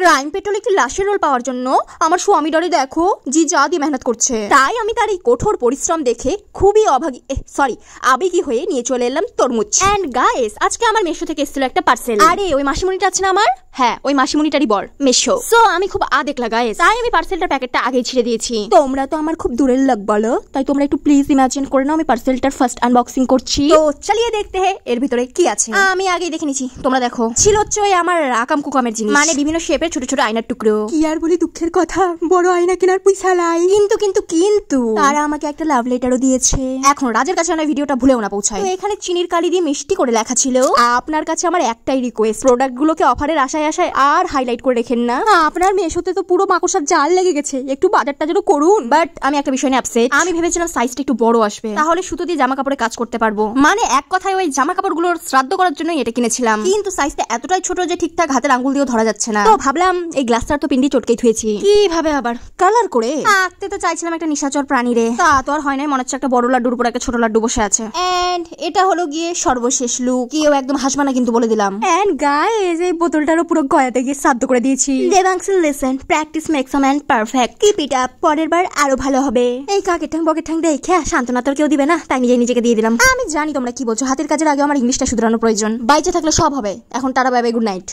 Crime petrol একটি লাশের role পাওয়ার জন্য আমার স্বামী ডরে দেখো জি যা দিয়ে মেহনত করছে, তাই আমি তার এই কঠোর পরিশ্রম দেখে খুবই আবেগী হয়ে নিয়ে চলে এলাম তরমুজ। এন্ড গাইস, আজকে আমার মেশো থেকে এসেছিল একটা পার্সেল। আরে ওই মাসিমণিটা আছে না আমার, হ্যাঁ ওই মাসিমণিটারই বর মেশো। সো আমি খুব দেখলা গাইস, তাই আমি পার্সেলটার প্যাকেটটা আগেই ছিঁড়ে দিয়েছি। তোমরা তো আমার খুব দূরের লোক বলো, তাই তোমরা একটু প্লিজ ইমাজিন করে নাও আমি পার্সেলটার ফার্স্ট আনবক্সিং করছি। তো চালিয়ে দেখতে হে এর ভিতরে কি আছে। আমি আগেই দেখে নিছি, তোমরা দেখো। ছিল হচ্ছে ওই আমার রাকাম কুকামের জিনিস, মানে বিভিন্ন শেপের ছোট ছোট আয়নার টুকরো। কি আর বলি দুঃখের কথা, বড় আয়না কেনার পয়সা নাই। কিন্তু তারা আমাকে একটা লাভ লেটারও দিয়েছে। এখন রাজের কাছে আমার ভিডিওটা ভুলেও না পৌঁছায়। তো এখানে চিনির কালি দিয়ে মিষ্টি করে লেখা ছিল, আপনার কাছে আমার একটাই রিকোয়েস্ট, প্রোডাক্ট গুলোকে অফারের আশায় আর হাইলাইট করে রেখেন না। আপনার মেশোতে তো পুরো মাকড়সার জাল লেগে গেছে, একটু বাজারটা যেন করুন। বাট আমি একটা বিষয় নিয়ে আপসেট। আমি ভেবেছিলাম সাইজটা একটু বড় আসবে, তাহলে সুতো দিয়ে জামা কাপড়ে কাজ করতে পারবো। মানে এক কথায় ওই জামা কাপড়গুলোর শ্রাদ্ধ করার জন্য এটা কিনেছিলাম, কিন্তু সাইজটা এতটাই ছোট যে ঠিকঠাক হাতের আঙ্গুল দিয়েও ধরা যাচ্ছে না। তো ভাবলাম এই গ্লাসটার তো পিন্ডি চটকেই থুয়েছি, কিভাবে আবার কালার করে আঁকতে তো চাইছিলাম একটা নিশাচর প্রাণী রে। তা তো আর হয় নাই, মনে হচ্ছে একটা বড় লাড্ডুর উপর একটা ছোট লাড্ডু বসে আছে। এন্ড এটা হলো গিয়ে সর্বশেষ লুক। কেউ একদম হাসবা না কিন্তু বলে দিলাম। এন্ড গাইস, এই বোতলটারও পুরো গয়াতে গিয়ে শ্রাদ্ধ করে দিয়েছি। Debanshu listen, practice makes a man perfect, keep it up, পরের বার আরো ভালো হবে। এই কাকের ঠ্যাং বকের ঠ্যাং দেখে সান্ত্বনা তোর কেউ দিবে না, তাই নিজেকে দিয়ে দিলাম। আমি জানি তোমরা কি বলছো, হাতের কাজের আগে আমার ইংলিশটা শুধরানো প্রয়োজন। বাইচে থাকলে সব হবে। এখন tata bye bye, good night.